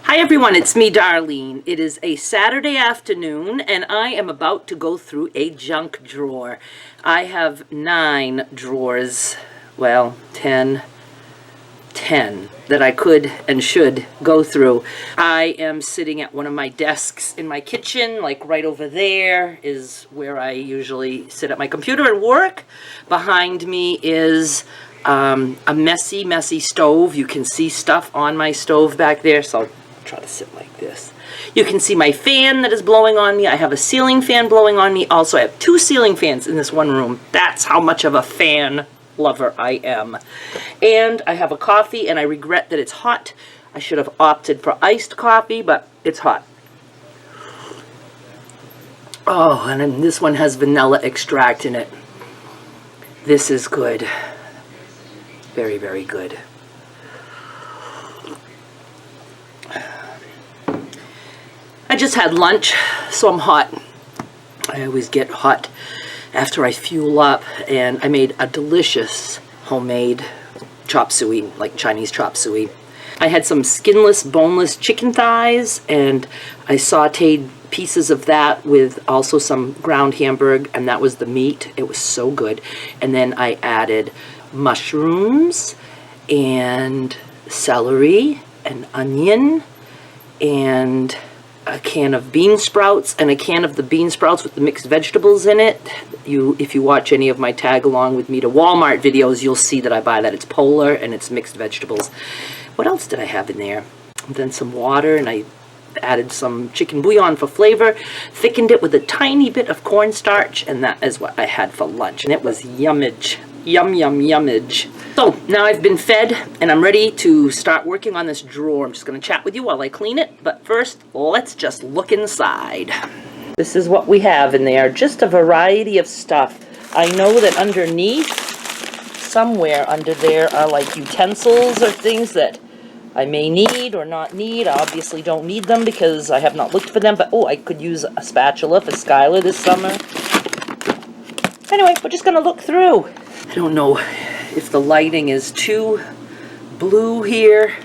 Hi everyone, it's me, Darlene. It is a Saturday afternoon and I am about to go through a junk drawer. I have 9 drawers, well, 10 that I could and should go through. I am sitting at one of my desks in my kitchen, like right over there is where I usually sit at my computer and work. Behind me is a messy stove. You can see stuff on my stove back there, so I'll try to sit like this. You can see my fan that is blowing on me. I have a ceiling fan blowing on me. Also, I have 2 ceiling fans in this one room. That's how much of a fan lover I am. And I have a coffee, and I regret that it's hot. I should have opted for iced coffee, but it's hot. Oh, and then this one has vanilla extract in it. This is good. Very, very good. I just had lunch, so I'm hot. I always get hot after I fuel up, and I made a delicious homemade chop suey, like Chinese chop suey. I had some skinless, boneless chicken thighs, and I sauteed pieces of that with also some ground hamburg, and that was the meat. It was so good. And then I added mushrooms and celery and onion and a can of bean sprouts and a can of the bean sprouts with the mixed vegetables in it. If you watch any of my tag along with me to Walmart videos, you'll see that I buy that. It's polar and it's mixed vegetables. What else did I have in there? And then some water, and I added some chicken bouillon for flavor, thickened it with a tiny bit of cornstarch, and that is what I had for lunch. And it was yummage. Yum, yum, yummage. So now I've been fed and I'm ready to start working on this drawer. I'm just going to chat with you while I clean it. But first, let's just look inside. This is what we have in there. Just a variety of stuff. I know that underneath, somewhere under there, are like utensils or things that I may need or not need. I obviously don't need them because I have not looked for them. But oh, I could use a spatula for Skylar this summer. Anyway, we're just going to look through. I don't know if the lighting is too blue here.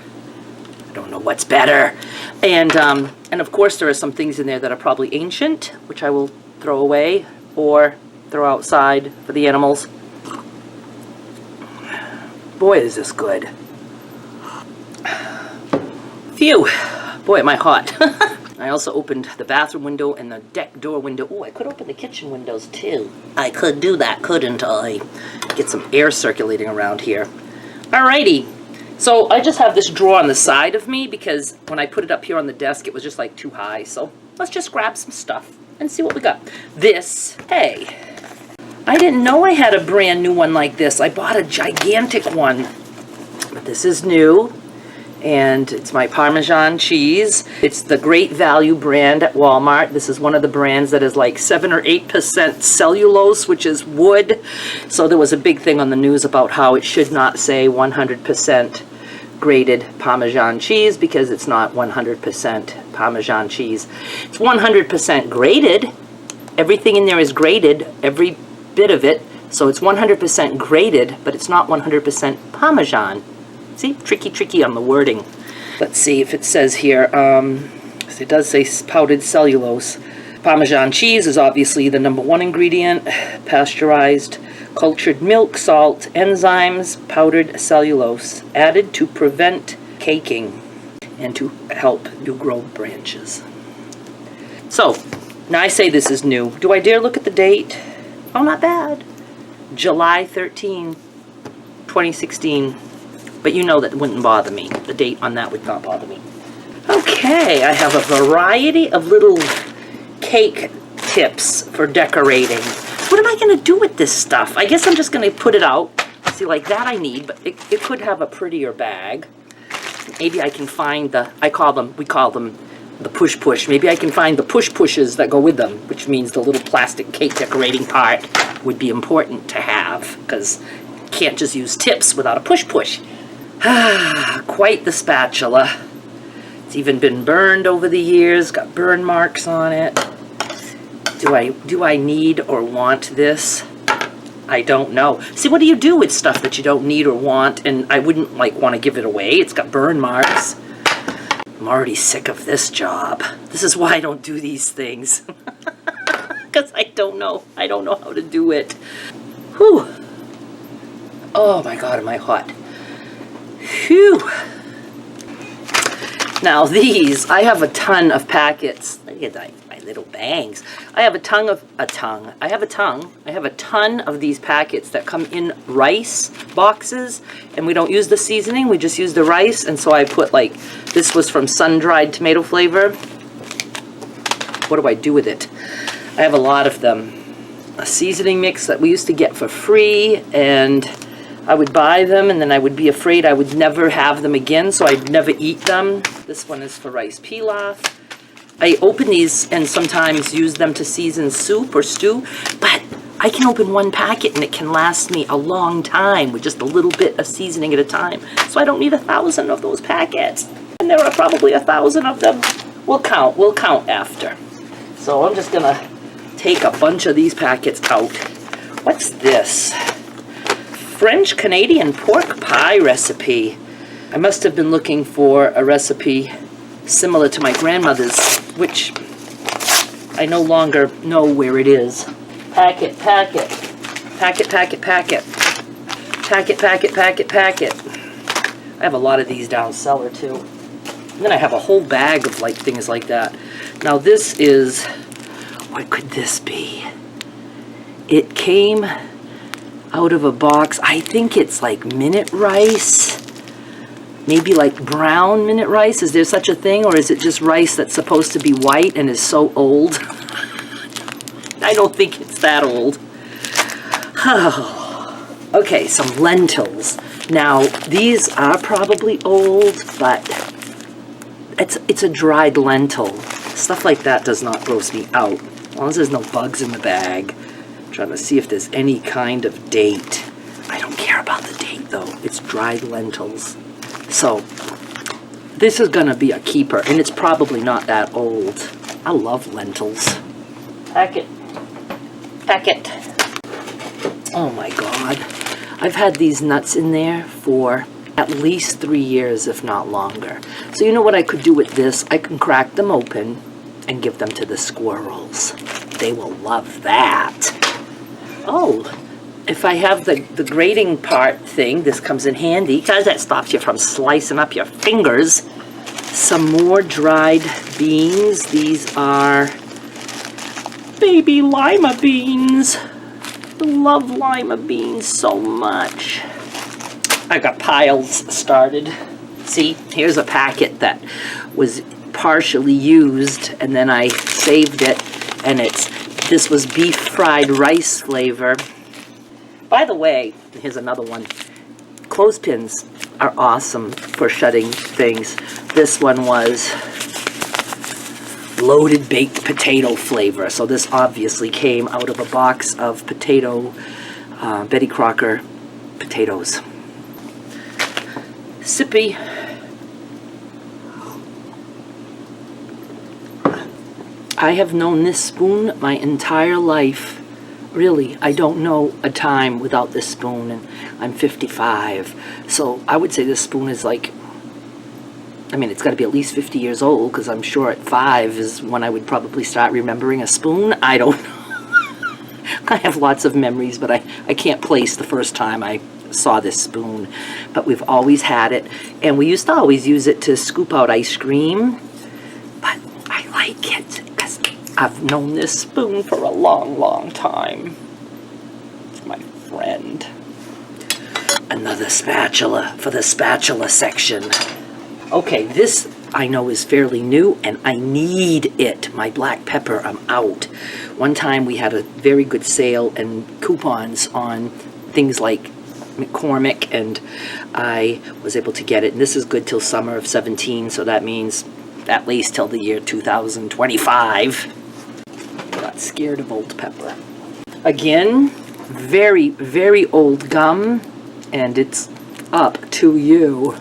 I don't know what's better. And of course there are some things in there that are probably ancient, which I will throw away or throw outside for the animals. Boy, is this good. Phew. Boy, am I hot. I also opened the bathroom window and the deck door window. Oh, I could open the kitchen windows too. I could do that, couldn't I? Get some air circulating around here. Alrighty. So I just have this drawer on the side of me because when I put it up here on the desk, it was just like too high. So let's just grab some stuff and see what we got. This, hey, I didn't know I had a brand new one like this. I bought a gigantic one, but this is new. And it's my Parmesan cheese. It's the Great Value brand at Walmart. This is one of the brands that is like 7 or 8% cellulose, which is wood. So there was a big thing on the news about how it should not say 100% grated Parmesan cheese because it's not 100% Parmesan cheese. It's 100% grated. Everything in there is grated, every bit of it. So it's 100% grated, but it's not 100% Parmesan. See, tricky on the wording. Let's see if it says here. It does say powdered cellulose. Parmesan cheese is obviously the #1 ingredient. Pasteurized, cultured milk, salt, enzymes, powdered cellulose, added to prevent caking and to help new growth branches. So, now I say this is new. Do I dare look at the date? Oh, not bad. July 13, 2016. But you know that wouldn't bother me. The date on that would not bother me. Okay, I have a variety of little cake tips for decorating. What am I going to do with this stuff? I guess I'm just going to put it out. See, like that I need, but it could have a prettier bag. Maybe I can find we call them the push. Maybe I can find the pushes that go with them, which means the little plastic cake decorating part would be important to have, because you can't just use tips without a push. Quite the spatula. It's even been burned over the years, got burn marks on it. Do I need or want this? I don't know. See, what do you do with stuff that you don't need or want? And I wouldn't want to give it away. It's got burn marks. I'm already sick of this job. This is why I don't do these things. Because I don't know how to do it. Whew. Oh my God, am I hot? Phew. Now these, I have a ton of packets. Look at my little bangs. I have a ton of these packets that come in rice boxes, and we don't use the seasoning, we just use the rice. And so I put, like, this was from sun-dried tomato flavor. What do I do with it? I have a lot of them. A seasoning mix that we used to get for free, and I would buy them, and then I would be afraid I would never have them again, so I'd never eat them. This one is for rice pilaf. I open these and sometimes use them to season soup or stew, but I can open one packet and it can last me a long time with just a little bit of seasoning at a time. So I don't need 1,000 of those packets. And there are probably 1,000 of them. We'll count after. So I'm just gonna take a bunch of these packets out. What's this? French Canadian pork pie recipe. I must have been looking for a recipe similar to my grandmother's, which I no longer know where it is. Packet. I have a lot of these down cellar too. And then I have a whole bag of like things like that. Now this is, what could this be? It came out of a box. I think it's like minute rice. Maybe like brown minute rice. Is there such a thing? Or is it just rice that's supposed to be white and is so old? I don't think it's that old. Oh. Okay, some lentils. Now, these are probably old, but it's a dried lentil. Stuff like that does not gross me out. As long as there's no bugs in the bag. I'm trying to see if there's any kind of date. I don't care about the date, though. It's dried lentils. So, this is going to be a keeper, and it's probably not that old. I love lentils. Packet. Oh my God. I've had these nuts in there for at least 3 years, if not longer. So you know what I could do with this? I can crack them open and give them to the squirrels. They will love that. Oh, if I have the grating part thing, this comes in handy because that stops you from slicing up your fingers. Some more dried beans. These are baby lima beans. I love lima beans so much. I got piles started. See, here's a packet that was partially used, and then I saved it, and this was beef fried rice flavor. By the way, here's another one. Clothespins are awesome for shutting things. This one was loaded baked potato flavor. So this obviously came out of a box of Betty Crocker potatoes. Sippy. I have known this spoon my entire life. Really, I don't know a time without this spoon, and I'm 55. So I would say this spoon is like, I mean, it's got to be at least 50 years old, because I'm sure at 5 is when I would probably start remembering a spoon. I don't know. I have lots of memories, but I can't place the first time I saw this spoon. But we've always had it, and we used to always use it to scoop out ice cream. But I like it, because I've known this spoon for a long, long time. It's my friend. Another spatula for the spatula section. Okay, this I know is fairly new, and I need it. My black pepper, I'm out. One time we had a very good sale and coupons on things like McCormick, and I was able to get it. And this is good till summer of 17, so that means at least till the year 2025. Got scared of old pepper. Again, very, very old gum, and it's up to you.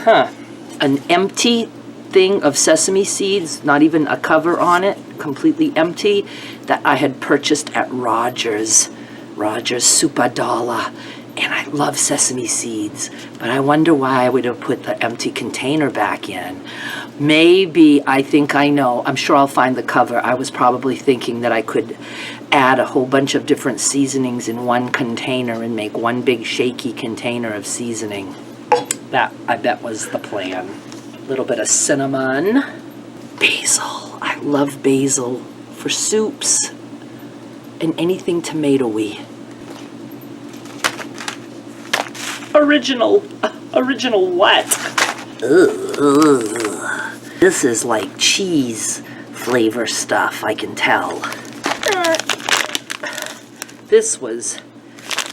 Huh. An empty thing of sesame seeds, not even a cover on it, completely empty, that I had purchased at Rogers. Rogers Supadala. And I love sesame seeds, but I wonder why I would have put the empty container back in. Maybe, I think I know, I'm sure I'll find the cover. I was probably thinking that I could add a whole bunch of different seasonings in one container and make one big shaky container of seasoning. That, I bet, was the plan. A little bit of cinnamon. Basil. I love basil for soups and anything tomato-y. Original what? Ugh. This is like cheese flavor stuff, I can tell. This was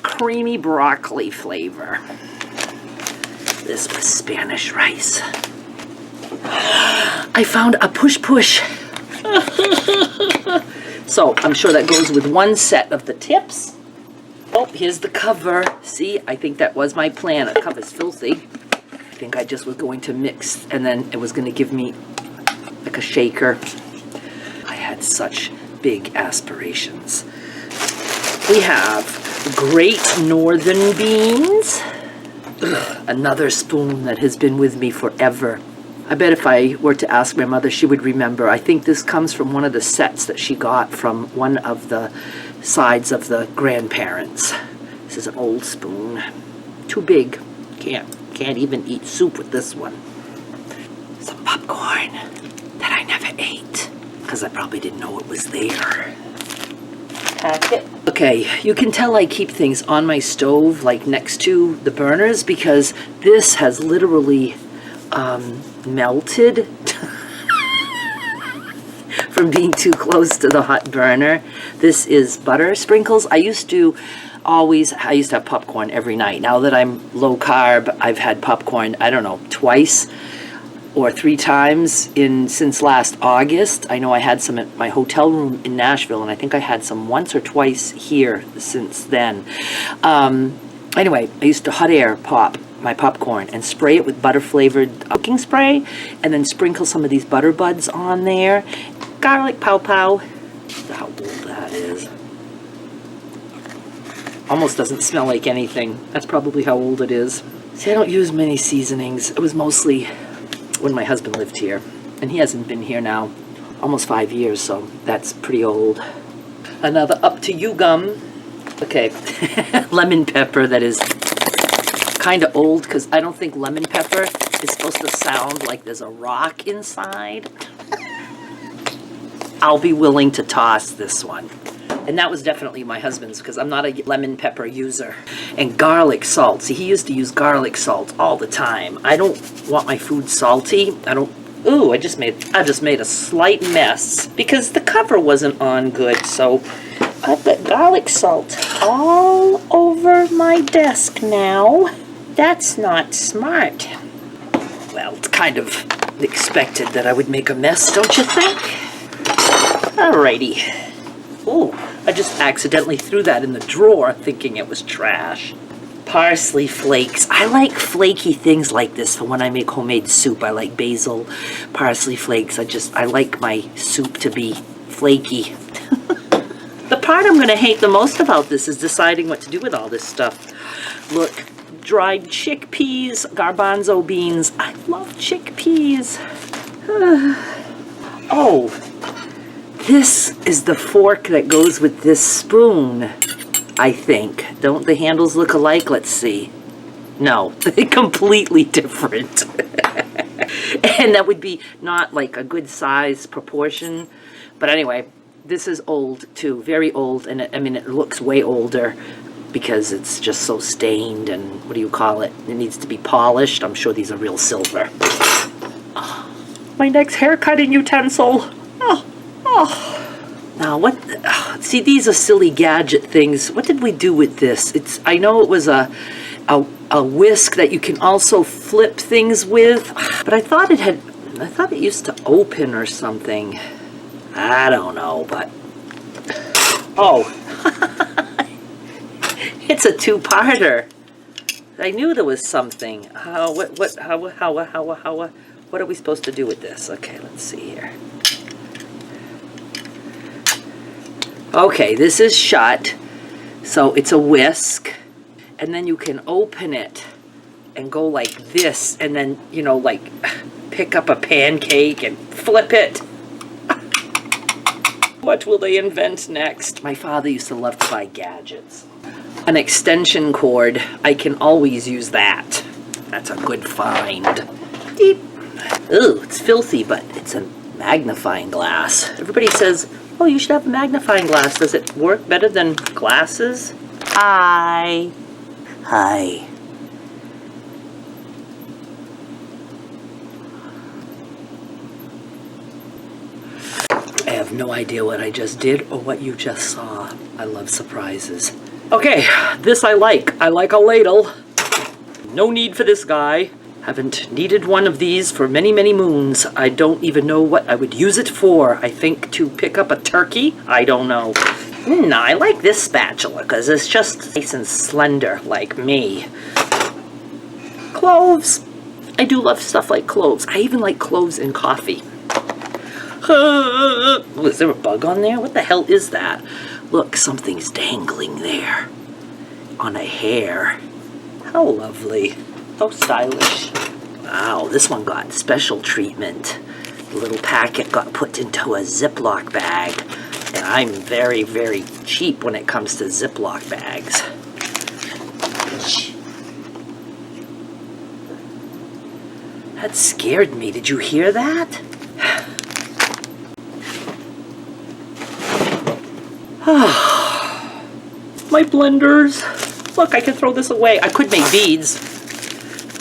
creamy broccoli flavor. This was Spanish rice. I found a push-push. So I'm sure that goes with one set of the tips. Oh, here's the cover. See, I think that was my plan. The cover's filthy. I think I just was going to mix, and then it was going to give me like a shaker. I had such big aspirations. We have Great Northern beans. Ugh, another spoon that has been with me forever. I bet if I were to ask my mother, she would remember. I think this comes from one of the sets that she got from one of the sides of the grandparents. This is an old spoon. Too big. Can't even eat soup with this one. Some popcorn that I never ate because I probably didn't know it was there. Packet. Okay, you can tell I keep things on my stove, like next to the burners, because this has literally melted from being too close to the hot burner. This is butter sprinkles. I used to have popcorn every night. Now that I'm low carb, I've had popcorn, I don't know, twice or 3 times since last August. I know I had some at my hotel room in Nashville, and I think I had some once or twice here since then. Anyway, I used to hot air pop my popcorn and spray it with butter-flavored cooking spray, and then sprinkle some of these butter buds on there. Garlic pow-pow. How old that is. Almost doesn't smell like anything. That's probably how old it is. See, I don't use many seasonings. It was mostly when my husband lived here, and he hasn't been here now almost 5 years, so that's pretty old. Another up to you gum. Okay, lemon pepper that is kind of old, because I don't think lemon pepper is supposed to sound like there's a rock inside. I'll be willing to toss this one. And that was definitely my husband's, because I'm not a lemon pepper user. And garlic salt. See, he used to use garlic salt all the time. I don't want my food salty. Ooh, I just made a slight mess because the cover wasn't on good. So I've got garlic salt all over my desk now. That's not smart. Well, it's kind of expected that I would make a mess, don't you think? Alrighty. Ooh, I just accidentally threw that in the drawer thinking it was trash. Parsley flakes. I like flaky things like this for when I make homemade soup. I like basil, parsley flakes. I like my soup to be flaky. The part I'm going to hate the most about this is deciding what to do with all this stuff. Look, dried chickpeas, garbanzo beans. I love chickpeas. Oh, this is the fork that goes with this spoon, I think. Don't the handles look alike? Let's see. No, they're completely different. And that would be not like a good size proportion. But anyway, this is old too, very old. And it looks way older because it's just so stained and what do you call it? It needs to be polished. I'm sure these are real silver. Oh, my next hair cutting utensil. Now what? See, these are silly gadget things. What did we do with this? I know it was a whisk that you can also flip things with, but I thought it used to open or something. I don't know, but oh, it's a two-parter. I knew there was something. What are we supposed to do with this? Okay, let's see here. Okay, this is shut, so it's a whisk, and then you can open it and go like this, and then, you know, like pick up a pancake and flip it. What will they invent next? My father used to love to buy gadgets. An extension cord, I can always use that. That's a good find. Deep. Ooh, it's filthy, but it's a magnifying glass. Everybody says, oh, you should have a magnifying glass. Does it work better than glasses? Hi. Hi. I have no idea what I just did or what you just saw. I love surprises. Okay, this I like. I like a ladle. No need for this guy. Haven't needed one of these for many, many moons. I don't even know what I would use it for. I think to pick up a turkey? I don't know. No, I like this spatula because it's just nice and slender like me. Cloves. I do love stuff like cloves. I even like cloves in coffee. Oh, is there a bug on there? What the hell is that? Look, something's dangling there. On a hair. How lovely. So stylish. Wow, this one got special treatment. The little packet got put into a Ziploc bag. And I'm very, very cheap when it comes to Ziploc bags. That scared me. Did you hear that? My blenders. Look, I can throw this away. I could make beads.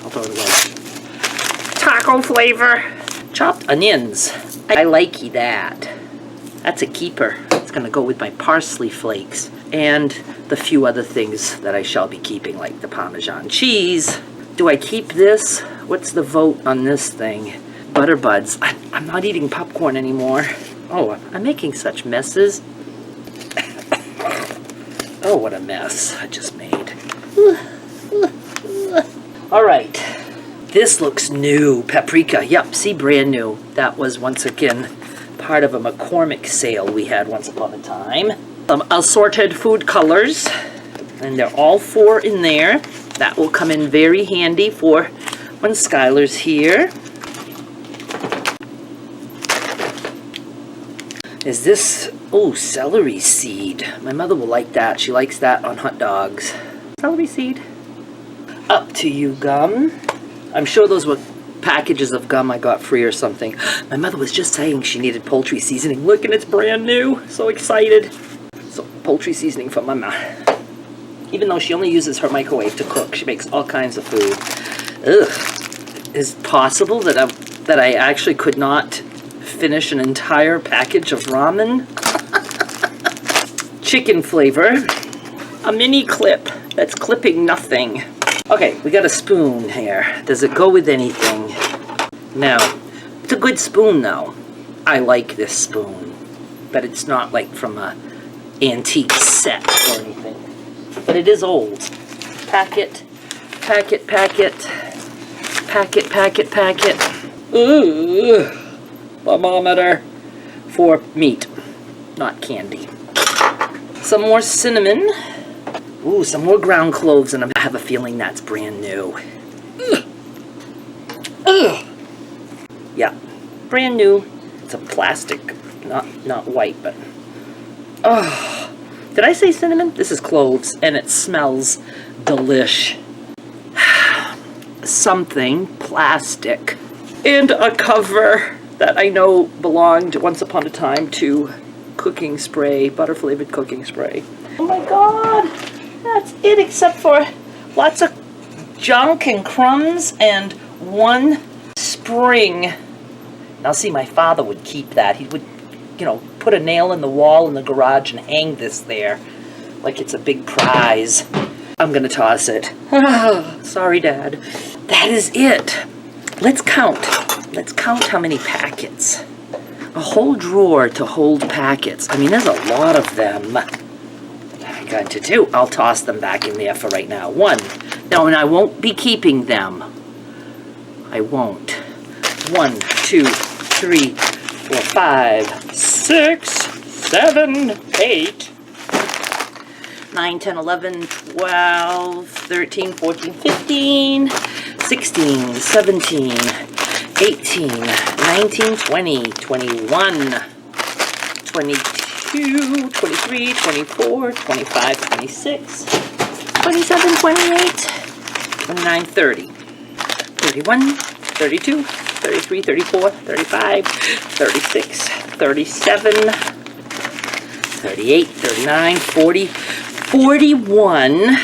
I'll throw it away. Taco flavor. Chopped onions. I likey that. That's a keeper. It's gonna go with my parsley flakes and the few other things that I shall be keeping, like the Parmesan cheese. Do I keep this? What's the vote on this thing? Butter buds. I'm not eating popcorn anymore. Oh, I'm making such messes. Oh, what a mess I just made. All right. This looks new. Paprika. Yep, see, brand new. That was, once again, part of a McCormick sale we had once upon a time. Some assorted food colors. And they're all 4 in there. That will come in very handy for when Skylar's here. Is this, oh, celery seed. My mother will like that. She likes that on hot dogs. Celery seed. Up to you, gum. I'm sure those were packages of gum I got free or something. My mother was just saying she needed poultry seasoning. Look, and it's brand new. So excited. So, poultry seasoning for Mama. Even though she only uses her microwave to cook, she makes all kinds of food. Ugh. Is it possible that I actually could not finish an entire package of ramen? Chicken flavor. A mini clip that's clipping nothing. Okay, we got a spoon here. Does it go with anything? No. It's a good spoon, though. I like this spoon. But it's not like from a antique set or anything. But it is old. Packet, packet, packet, packet, packet, packet. Ooh, thermometer for meat, not candy. Some more cinnamon. Ooh, some more ground cloves, and I have a feeling that's brand new. Ugh. Ugh. Yeah, brand new. It's a plastic, not white, but. Oh. Did I say cinnamon? This is cloves, and it smells delish. Something plastic. And a cover that I know belonged once upon a time to cooking spray, butter-flavored cooking spray. Oh my god! That's it, except for lots of junk and crumbs and one spring. Now see, my father would keep that. He would, you know, put a nail in the wall in the garage and hang this there like it's a big prize. I'm gonna toss it. Sorry, Dad. That is it. Let's count. Let's count how many packets. A whole drawer to hold packets. I mean, there's a lot of them. What am I going to do? I'll toss them back in there for right now. 1. No, and I won't be keeping them. I won't. 1, 2, 3, 4, 5, 6, 7, 8, 9, 10, 11, 12, 13, 14, 15, 16, 17, 18, 19, 20, 21, 22, 23, 24, 25, 26, 27, 28, 29, 30, 31, 32, 33, 34, 35, 36, 37, 38, 39, 40, 41,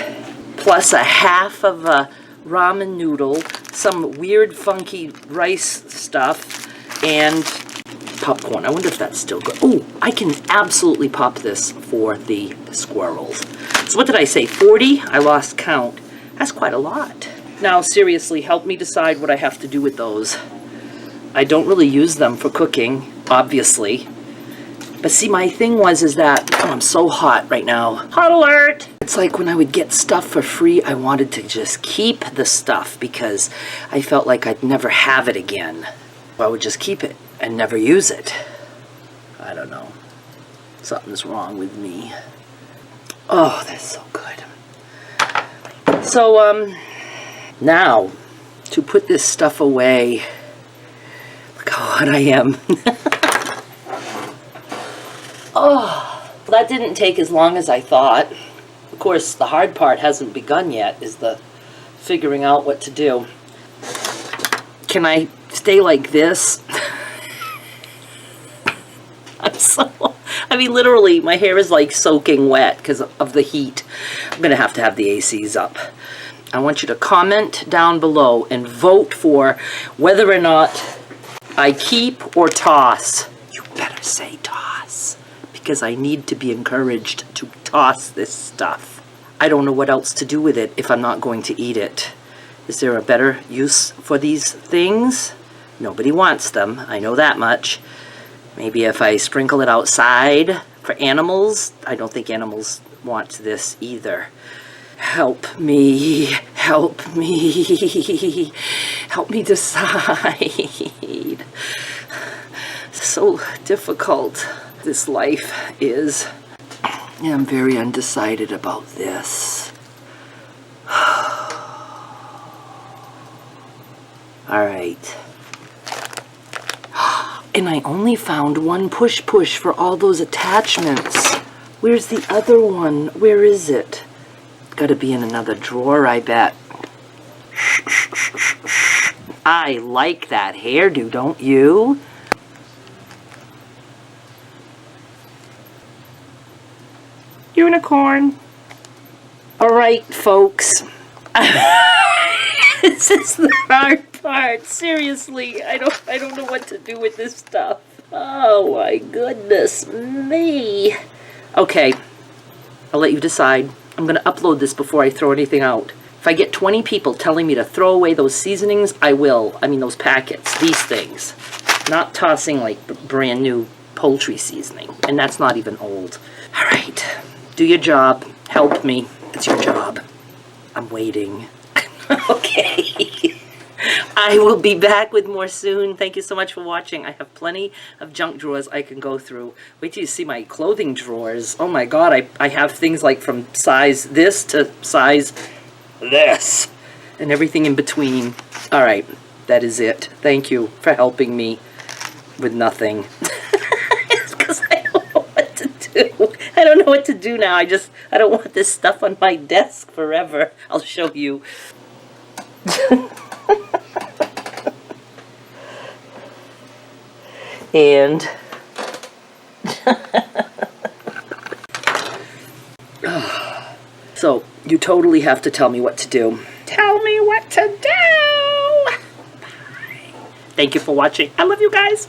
plus a half of a ramen noodle, some weird funky rice stuff, and popcorn. I wonder if that's still good. Oh, I can absolutely pop this for the squirrels. So what did I say, 40? I lost count. That's quite a lot. Now, seriously, help me decide what I have to do with those. I don't really use them for cooking, obviously. But see, my thing is that, oh, I'm so hot right now. Hot alert! It's like when I would get stuff for free, I wanted to just keep the stuff because I felt like I'd never have it again. I would just keep it and never use it. I don't know. Something's wrong with me. Oh, that's so good. So, now, to put this stuff away. Look how hot I am. Oh, that didn't take as long as I thought. Of course, the hard part hasn't begun yet, is the figuring out what to do. Can I stay like this? I mean, literally, my hair is like soaking wet because of the heat. I'm going to have the ACs up. I want you to comment down below and vote for whether or not I keep or toss. You better say toss, because I need to be encouraged to toss this stuff. I don't know what else to do with it if I'm not going to eat it. Is there a better use for these things? Nobody wants them, I know that much. Maybe if I sprinkle it outside for animals. I don't think animals want this either. Help me, help me, help me decide. So difficult this life is. Yeah, I'm very undecided about this. All right. And I only found one push-push for all those attachments. Where's the other one? Where is it? Gotta be in another drawer, I bet. I like that hairdo, don't you? Unicorn. All right, folks. This is the hard part. Seriously, I don't know what to do with this stuff. Oh my goodness me. Okay, I'll let you decide. I'm going to upload this before I throw anything out. If I get 20 people telling me to throw away those seasonings, I will. I mean, those packets, these things. Not tossing like brand new poultry seasoning. And that's not even old. All right, do your job. Help me. It's your job. I'm waiting. Okay. I will be back with more soon. Thank you so much for watching. I have plenty of junk drawers I can go through. Wait till you see my clothing drawers. Oh my god, I have things like from size this to size this. And everything in between. Alright, that is it. Thank you for helping me with nothing. It's because I don't know what to do. I don't know what to do now. I don't want this stuff on my desk forever. I'll show you. And so you totally have to tell me what to do. Tell me what to do. Bye. Thank you for watching. I love you guys.